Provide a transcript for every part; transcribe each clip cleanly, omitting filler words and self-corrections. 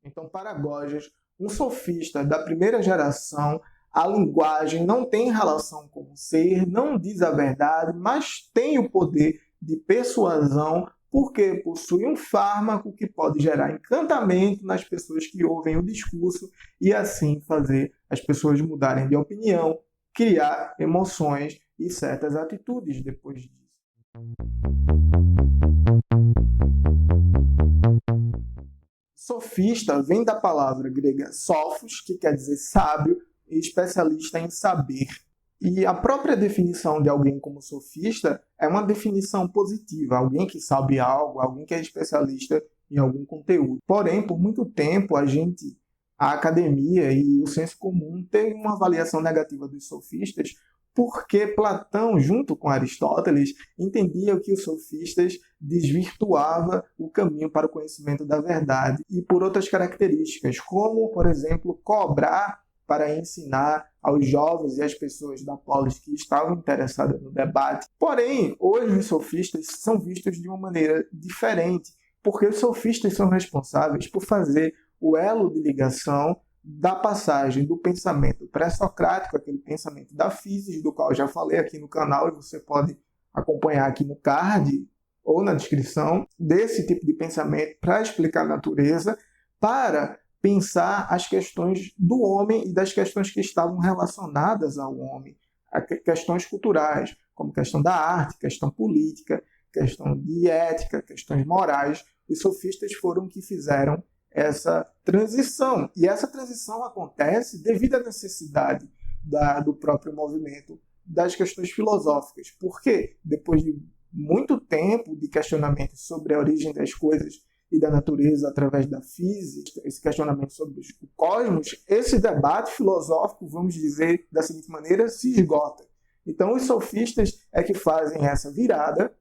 Então, para Gorgias, um sofista da primeira geração, a linguagem não tem relação com o ser, não diz a verdade, mas tem o poder de persuasão, porque possui um fármaco que pode gerar encantamento nas pessoas que ouvem o discurso e assim fazer as pessoas mudarem de opinião, criar emoções e certas atitudes depois disso. Sofista vem da palavra grega sophos, que quer dizer sábio, e especialista em saber. E a própria definição de alguém como sofista é uma definição positiva, alguém que sabe algo, alguém que é especialista em algum conteúdo. Porém, por muito tempo, a academia e o senso comum teve uma avaliação negativa dos sofistas, porque Platão, junto com Aristóteles, entendia que os sofistas desvirtuava o caminho para o conhecimento da verdade e por outras características, como, por exemplo, cobrar para ensinar aos jovens e às pessoas da polis que estavam interessadas no debate. Porém, hoje os sofistas são vistos de uma maneira diferente, porque os sofistas são responsáveis por fazer o elo de ligação da passagem do pensamento pré-socrático, aquele pensamento da física, do qual eu já falei aqui no canal, e você pode acompanhar aqui no card ou na descrição, desse tipo de pensamento para explicar a natureza, para pensar as questões do homem e das questões que estavam relacionadas ao homem, questões culturais, como questão da arte, questão política, questão de ética, questões morais. Os sofistas foram que fizeram essa transição. E essa transição acontece devido à necessidade do próprio movimento das questões filosóficas. Porque depois de muito tempo de questionamento sobre a origem das coisas e da natureza através da física, esse questionamento sobre o cosmos, esse debate filosófico, vamos dizer da seguinte maneira, se esgota. Então os sofistas é que fazem essa virada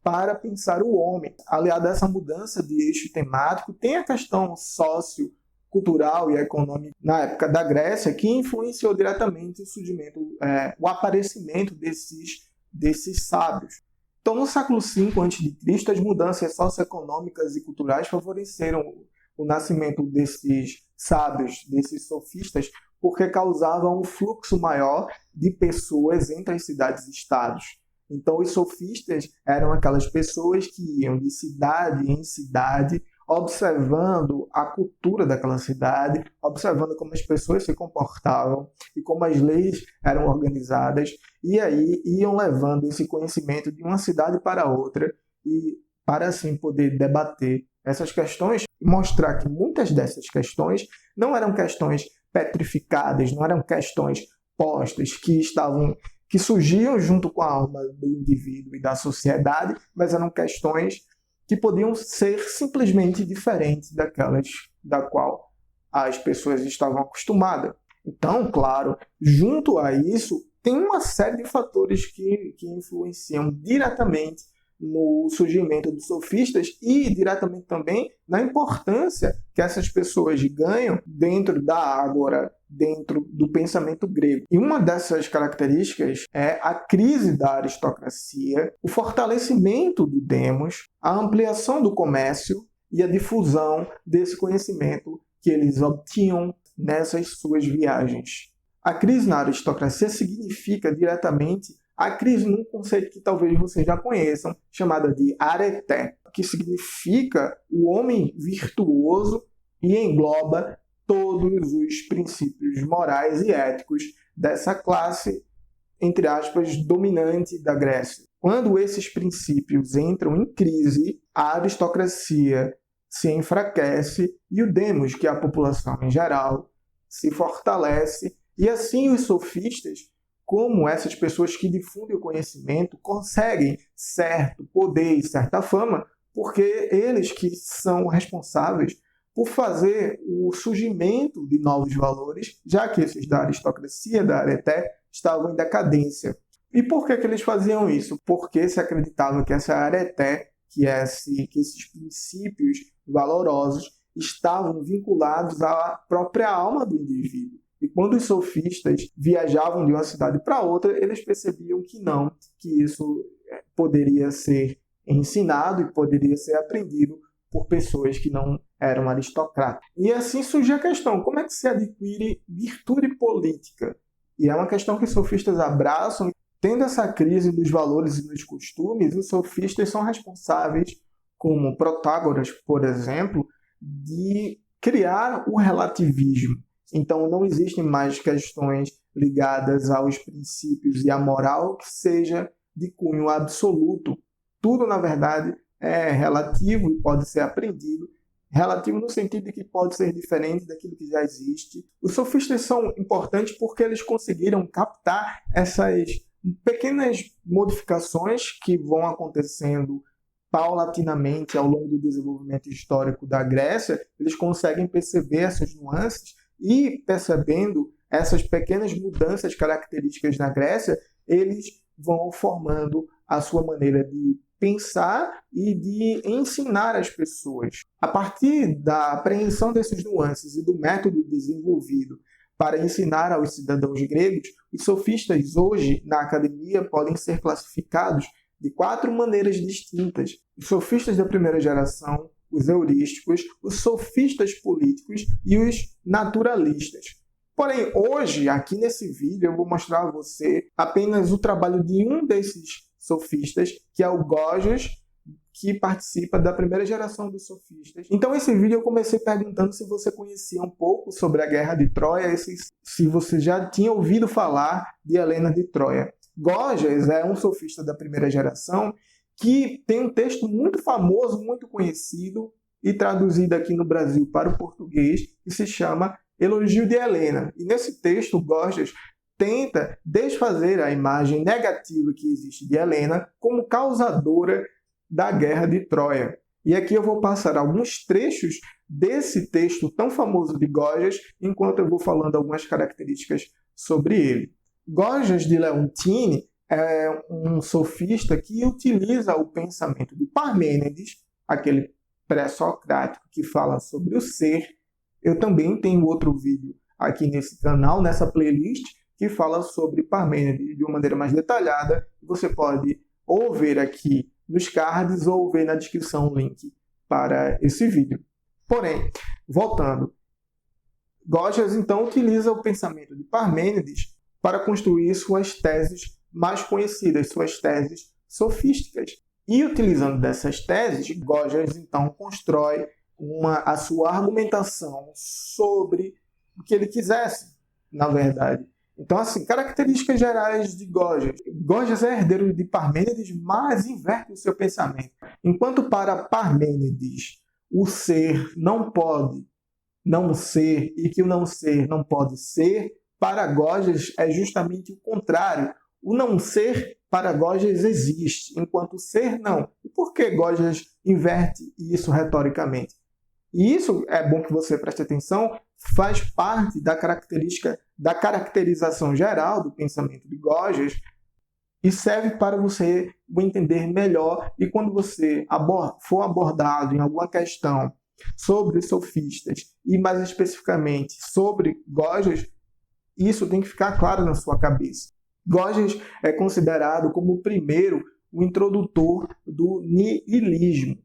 para pensar o homem. Aliado a essa mudança de eixo temático, tem a questão sociocultural e econômica na época da Grécia, que influenciou diretamente o surgimento, o aparecimento desses sábios. Então, no século V a.C., as mudanças socioeconômicas e culturais favoreceram o nascimento desses sábios, desses sofistas, porque causavam um fluxo maior de pessoas entre as cidades e estados. Então, os sofistas eram aquelas pessoas que iam de cidade em cidade, observando a cultura daquela cidade, observando como as pessoas se comportavam e como as leis eram organizadas, e aí iam levando esse conhecimento de uma cidade para outra, e para assim poder debater essas questões e mostrar que muitas dessas questões não eram questões petrificadas, não eram questões postas que surgiam junto com a alma do indivíduo e da sociedade, mas eram questões que podiam ser simplesmente diferentes daquelas da qual as pessoas estavam acostumadas. Então, claro, junto a isso, tem uma série de fatores que influenciam diretamente no surgimento dos sofistas e diretamente também na importância que essas pessoas ganham dentro da ágora, dentro do pensamento grego. E uma dessas características é a crise da aristocracia, o fortalecimento do demos, a ampliação do comércio e a difusão desse conhecimento que eles obtinham nessas suas viagens. A crise na aristocracia significa diretamente a crise num conceito que talvez vocês já conheçam, chamada de areté, que significa o homem virtuoso e engloba todos os princípios morais e éticos dessa classe, entre aspas, dominante da Grécia. Quando esses princípios entram em crise, a aristocracia se enfraquece e o demos, que é a população em geral, se fortalece, e assim os sofistas, como essas pessoas que difundem o conhecimento, conseguem certo poder e certa fama, porque eles que são responsáveis por fazer o surgimento de novos valores, já que esses da aristocracia, da areté, estavam em decadência. E por que eles faziam isso? Porque se acreditava que essa areté, que esses princípios valorosos estavam vinculados à própria alma do indivíduo. E quando os sofistas viajavam de uma cidade para outra, eles percebiam que não, que isso poderia ser ensinado e poderia ser aprendido por pessoas que não eram aristocratas. E assim surge a questão, como é que se adquire virtude política? E é uma questão que os sofistas abraçam. Tendo essa crise dos valores e dos costumes, os sofistas são responsáveis, como Protágoras, por exemplo, de criar o relativismo. Então, não existem mais questões ligadas aos princípios e à moral que seja de cunho absoluto. Tudo, na verdade, é relativo e pode ser aprendido. Relativo no sentido de que pode ser diferente daquilo que já existe. Os sofistas são importantes porque eles conseguiram captar essas pequenas modificações que vão acontecendo paulatinamente ao longo do desenvolvimento histórico da Grécia. Eles conseguem perceber essas nuances e, percebendo essas pequenas mudanças características na Grécia, eles vão formando a sua maneira de pensar e de ensinar as pessoas. A partir da apreensão dessas nuances e do método desenvolvido para ensinar aos cidadãos gregos, os sofistas hoje na academia podem ser classificados de 4 maneiras distintas. Os sofistas da primeira geração, os heurísticos, os sofistas políticos e os naturalistas. Porém, hoje, aqui nesse vídeo, eu vou mostrar a você apenas o trabalho de um desses sofistas, que é o Gorgias, que participa da primeira geração dos sofistas. Então, esse vídeo eu comecei perguntando se você conhecia um pouco sobre a Guerra de Troia, se você já tinha ouvido falar de Helena de Troia. Gorgias é um sofista da primeira geração que tem um texto muito famoso, muito conhecido e traduzido aqui no Brasil para o português, que se chama Elogio de Helena. E nesse texto, Gorgias tenta desfazer a imagem negativa que existe de Helena como causadora da Guerra de Troia. E aqui eu vou passar alguns trechos desse texto tão famoso de Gorgias, enquanto eu vou falando algumas características sobre ele. Gorgias de Leontini é um sofista que utiliza o pensamento de Parmênides, aquele pré-socrático que fala sobre o ser. Eu também tenho outro vídeo aqui nesse canal, nessa playlist, que fala sobre Parmênides de uma maneira mais detalhada. Você pode ou ver aqui nos cards ou ver na descrição o link para esse vídeo. Porém, voltando, Gorgias então utiliza o pensamento de Parmênides para construir suas teses mais conhecidas, suas teses sofísticas. E utilizando dessas teses, Gorgias então constrói a sua argumentação sobre o que ele quisesse, na verdade. Então, assim, características gerais de Gorgias. Gorgias é herdeiro de Parmênides, mas inverte o seu pensamento. Enquanto para Parmênides o ser não pode não ser e que o não ser não pode ser, para Gorgias é justamente o contrário. O não ser, para Gorgias, existe, enquanto o ser não. E por que Gorgias inverte isso retoricamente? E isso, é bom que você preste atenção, faz parte da caracterização geral do pensamento de Gorgias e serve para você o entender melhor. E quando você for abordado em alguma questão sobre os sofistas e mais especificamente sobre Gorgias, isso tem que ficar claro na sua cabeça. Gorgias é considerado como o primeiro, o introdutor do niilismo,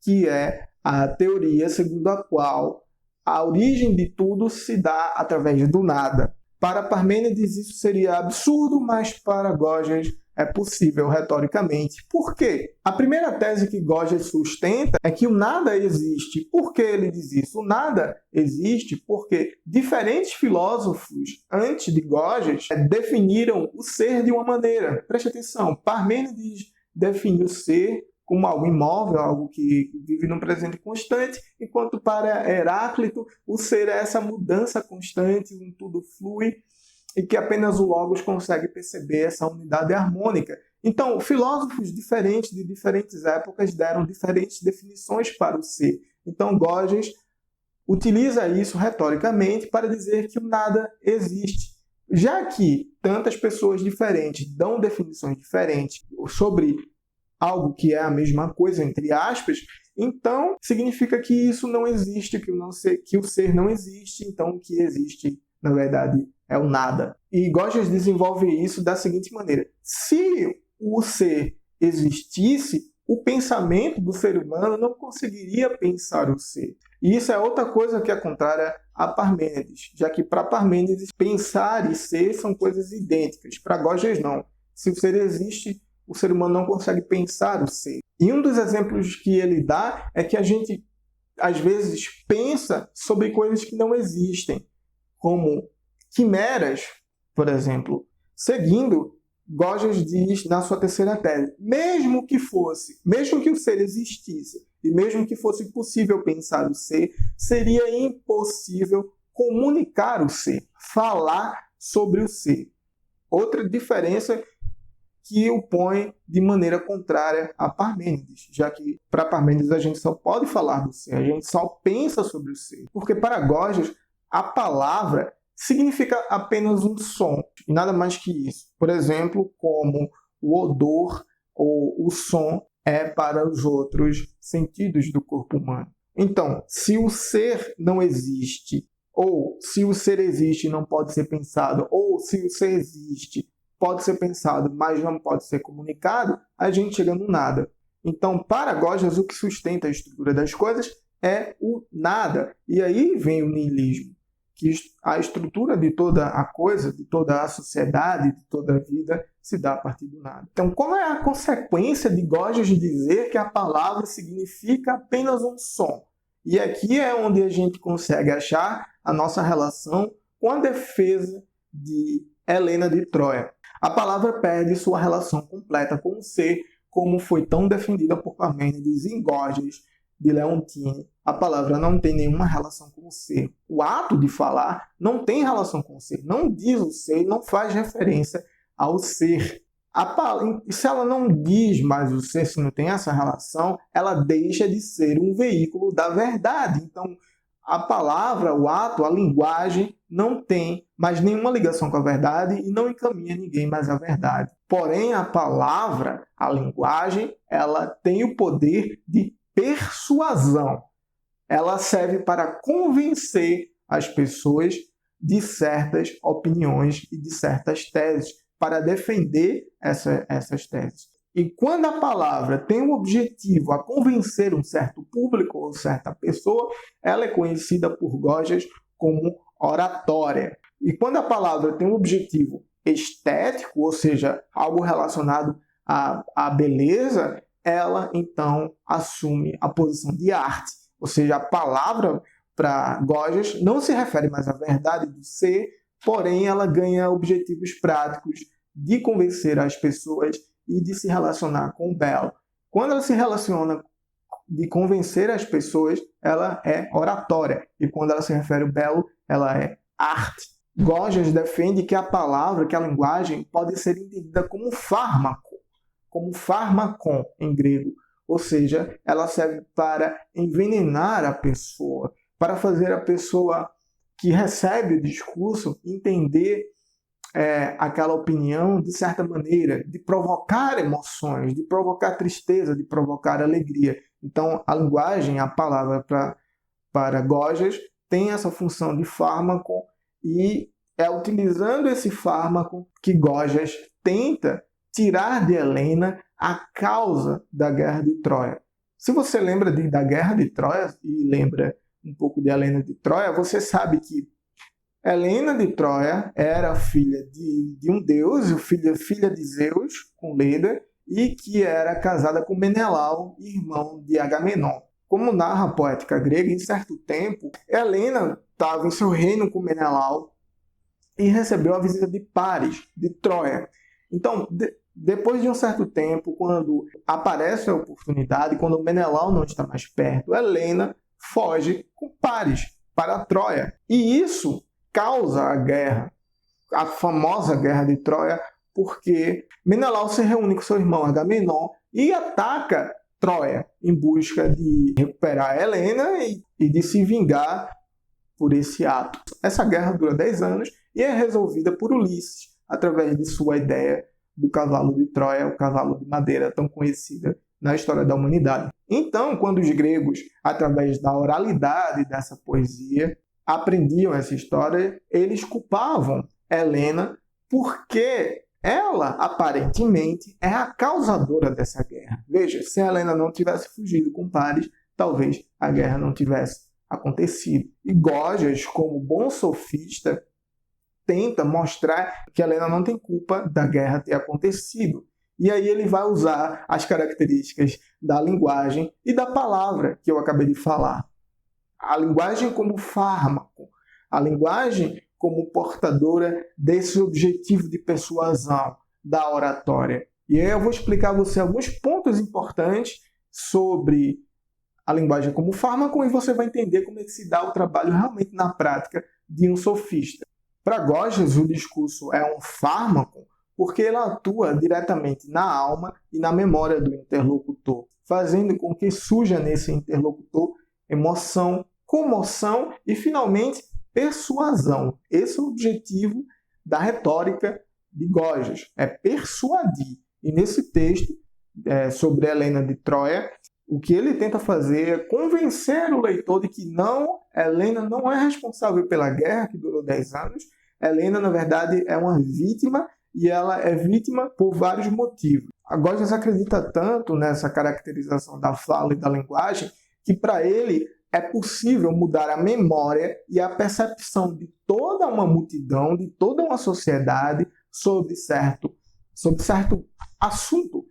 que é a teoria segundo a qual a origem de tudo se dá através do nada. Para Parmênides isso seria absurdo, mas para Gorgias é possível retoricamente. Por quê? A primeira tese que Gorgias sustenta é que o nada existe. Por que ele diz isso? O nada existe porque diferentes filósofos antes de Gorgias definiram o ser de uma maneira. Preste atenção, Parmênides define o ser como algo imóvel, algo que vive num presente constante, enquanto para Heráclito o ser é essa mudança constante, um tudo flui, e que apenas o Logos consegue perceber essa unidade harmônica. Então, filósofos diferentes de diferentes épocas deram diferentes definições para o ser. Então, Gorgias utiliza isso retoricamente para dizer que o nada existe. Já que tantas pessoas diferentes dão definições diferentes sobre algo que é a mesma coisa, entre aspas, então significa que isso não existe, que o ser não existe, então o que existe, na verdade, é o nada. E Gorgias desenvolve isso da seguinte maneira: se o ser existisse, o pensamento do ser humano não conseguiria pensar o ser. E isso é outra coisa que é contrária a Parmênides, já que para Parmênides pensar e ser são coisas idênticas. Para Gorgias não. Se o ser existe, o ser humano não consegue pensar o ser. E um dos exemplos que ele dá é que a gente, às vezes, pensa sobre coisas que não existem, como quimeras, por exemplo. Seguindo, Gorgias diz na sua terceira tese, mesmo que o ser existisse, e mesmo que fosse possível pensar o ser, seria impossível comunicar o ser, falar sobre o ser. Outra diferença que o põe de maneira contrária a Parmênides, já que para Parmênides a gente só pode falar do ser, a gente só pensa sobre o ser, porque para Gorgias a palavra significa apenas um som, e nada mais que isso. Por exemplo, como o odor ou o som é para os outros sentidos do corpo humano. Então, se o ser não existe, ou se o ser existe e não pode ser pensado, ou se o ser existe, pode ser pensado, mas não pode ser comunicado, a gente chega no nada. Então, para Gorgias, o que sustenta a estrutura das coisas é o nada. E aí vem o niilismo, que a estrutura de toda a coisa, de toda a sociedade, de toda a vida, se dá a partir do nada. Então, qual é a consequência de Gorgias dizer que a palavra significa apenas um som? E aqui é onde a gente consegue achar a nossa relação com a defesa de Helena de Troia. A palavra perde sua relação completa com o ser, como foi tão defendida por Parmênides em Gorgias de Leontine. A palavra não tem nenhuma relação com o ser. O ato de falar não tem relação com o ser. Não diz o ser, não faz referência ao ser. Se ela não diz mais o ser, se não tem essa relação, ela deixa de ser um veículo da verdade. Então, a palavra, o ato, a linguagem não tem mais nenhuma ligação com a verdade e não encaminha ninguém mais à verdade. Porém, a palavra, a linguagem, ela tem o poder de persuasão. Ela serve para convencer as pessoas de certas opiniões e de certas teses, para defender essas teses. E quando a palavra tem o objetivo a convencer um certo público ou certa pessoa, ela é conhecida por Gorgias como oratória. E quando a palavra tem um objetivo estético, ou seja, algo relacionado à beleza, ela então assume a posição de arte. Ou seja, a palavra para Gorgias não se refere mais à verdade do ser, porém ela ganha objetivos práticos de convencer as pessoas e de se relacionar com o belo. Quando ela se relaciona de convencer as pessoas, ela é oratória. E quando ela se refere ao belo, ela é arte. Gorgias defende que a palavra, que a linguagem, pode ser entendida como fármaco, como fármakon em grego. Ou seja, ela serve para envenenar a pessoa, para fazer a pessoa que recebe o discurso entender aquela opinião de certa maneira, de provocar emoções, de provocar tristeza, de provocar alegria. Então, a linguagem, a palavra para Gorgias, tem essa função de fármaco e é utilizando esse fármaco que Gorgias tenta tirar de Helena a causa da Guerra de Troia. Se você lembra da Guerra de Troia e lembra um pouco de Helena de Troia, você sabe que Helena de Troia era filha de um deus, filha de Zeus, com Leda, e que era casada com Menelau, irmão de Agamenon. Como narra a poética grega, em certo tempo, Helena estava em seu reino com Menelau e recebeu a visita de Paris, de Troia. Então, depois de um certo tempo, quando aparece a oportunidade, quando Menelau não está mais perto, Helena foge com Paris para Troia. E isso causa a guerra, a famosa Guerra de Troia, porque Menelau se reúne com seu irmão Agamenon e ataca Troia em busca de recuperar Helena e de se vingar por esse ato. Essa guerra dura 10 anos e é resolvida por Ulisses, através de sua ideia do cavalo de Troia, o cavalo de madeira, tão conhecida na história da humanidade. Então, quando os gregos, através da oralidade dessa poesia, aprendiam essa história, eles culpavam Helena porque ela, aparentemente, é a causadora dessa guerra. Veja, se Helena não tivesse fugido com Paris, talvez a guerra não tivesse acontecido. E Gorgias, como bom sofista, tenta mostrar que Helena não tem culpa da guerra ter acontecido. E aí ele vai usar as características da linguagem e da palavra que eu acabei de falar. A linguagem como fármaco, a linguagem como portadora desse objetivo de persuasão da oratória. E aí eu vou explicar a você alguns pontos importantes sobre a linguagem como fármaco e você vai entender como é que se dá o trabalho realmente na prática de um sofista. Para Gorgias, o discurso é um fármaco porque ele atua diretamente na alma e na memória do interlocutor, fazendo com que surja nesse interlocutor emoção, comoção e, finalmente, persuasão. Esse é o objetivo da retórica de Gorgias, é persuadir. E nesse texto sobre Helena de Troia, o que ele tenta fazer é convencer o leitor de que Helena não é responsável pela guerra que durou 10 anos. Helena, na verdade, é uma vítima e ela é vítima por vários motivos. A Gorgias acredita tanto nessa caracterização da fala e da linguagem que, para ele, é possível mudar a memória e a percepção de toda uma multidão, de toda uma sociedade sobre certo assunto.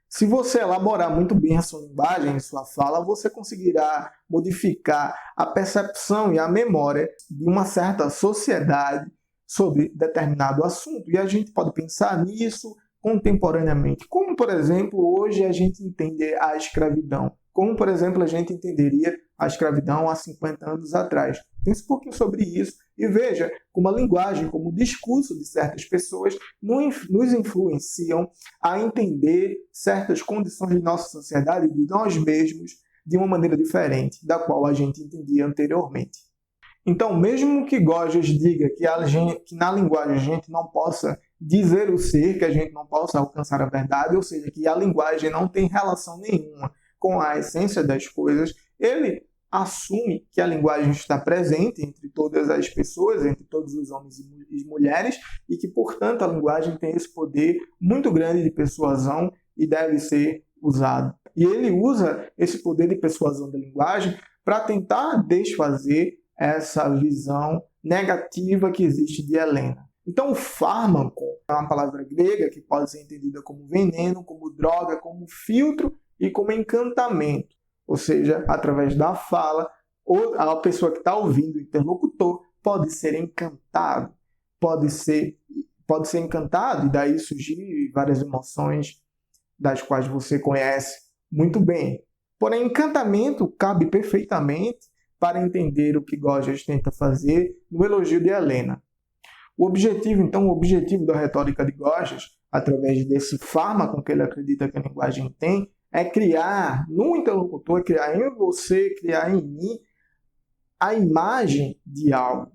Se você elaborar muito bem a sua linguagem e sua fala, você conseguirá modificar a percepção e a memória de uma certa sociedade sobre determinado assunto. E a gente pode pensar nisso contemporaneamente. Como, por exemplo, hoje a gente entende a escravidão. Como, por exemplo, a gente entenderia a escravidão há 50 anos atrás. Pense um pouquinho sobre isso e veja como a linguagem, como o discurso de certas pessoas nos influenciam a entender certas condições de nossa sociedade, de nós mesmos, de uma maneira diferente da qual a gente entendia anteriormente. Então, mesmo que Gorgias diga que na linguagem a gente não possa dizer o ser, que a gente não possa alcançar a verdade, ou seja, que a linguagem não tem relação nenhuma com a essência das coisas, ele assume que a linguagem está presente entre todas as pessoas, entre todos os homens e mulheres, e que, portanto, a linguagem tem esse poder muito grande de persuasão e deve ser usado. E ele usa esse poder de persuasão da linguagem para tentar desfazer essa visão negativa que existe de Helena. Então, o fármaco é uma palavra grega que pode ser entendida como veneno, como droga, como filtro e como encantamento. Ou seja, através da fala, a pessoa que está ouvindo o interlocutor pode ser encantado, pode ser encantado, e daí surgir várias emoções das quais você conhece muito bem. Porém, encantamento cabe perfeitamente para entender o que Gorgias tenta fazer no elogio de Helena. O objetivo da retórica de Gorgias, através desse fármaco que ele acredita que a linguagem tem, é criar no interlocutor, criar em você, criar em mim a imagem de algo.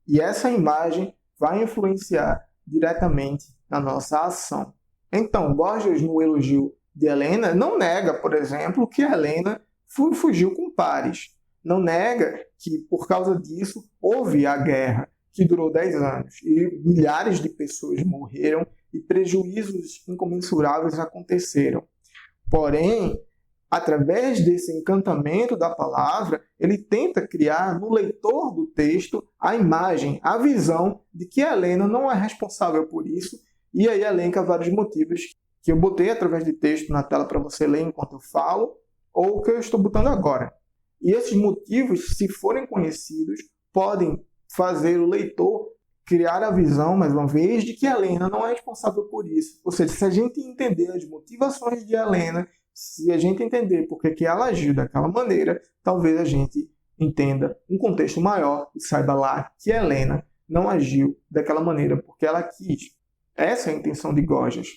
E essa imagem vai influenciar diretamente na nossa ação. Então, Gorgias, no elogio de Helena, não nega, por exemplo, que Helena fugiu com Paris. Não nega que, por causa disso, houve a guerra, que durou 10 anos, e milhares de pessoas morreram e prejuízos incomensuráveis aconteceram. Porém, através desse encantamento da palavra, ele tenta criar no leitor do texto a imagem, a visão de que Helena não é responsável por isso, e aí elenca vários motivos que eu botei através de texto na tela para você ler enquanto eu falo, ou que eu estou botando agora. E esses motivos, se forem conhecidos, podem fazer o leitor criar a visão, mais uma vez, de que Helena não é responsável por isso. Ou seja, se a gente entender as motivações de Helena, se a gente entender por que ela agiu daquela maneira, talvez a gente entenda um contexto maior e saiba lá que Helena não agiu daquela maneira porque ela quis. Essa é a intenção de Gorgias.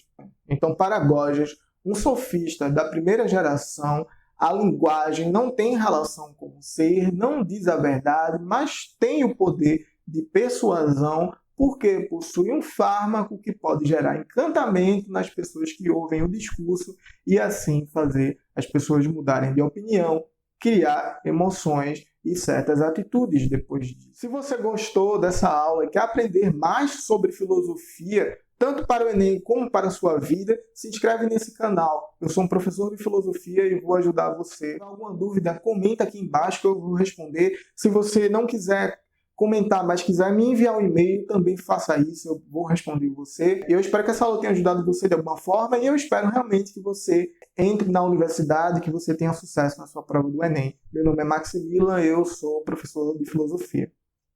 Então, para Gorgias, um sofista da primeira geração, a linguagem não tem relação com o ser, não diz a verdade, mas tem o poder de persuasão, porque possui um fármaco que pode gerar encantamento nas pessoas que ouvem o discurso e assim fazer as pessoas mudarem de opinião, criar emoções e certas atitudes depois disso. Se você gostou dessa aula e quer aprender mais sobre filosofia, tanto para o Enem como para a sua vida, se inscreve nesse canal. Eu sou um professor de filosofia e vou ajudar você. Se tiver alguma dúvida, comenta aqui embaixo que eu vou responder. Se você não quiser comentar, mas quiser me enviar um e-mail, também faça isso, eu vou responder você. Eu espero que essa aula tenha ajudado você de alguma forma e eu espero realmente que você entre na universidade, que você tenha sucesso na sua prova do Enem. Meu nome é Maximilian, eu sou professor de filosofia.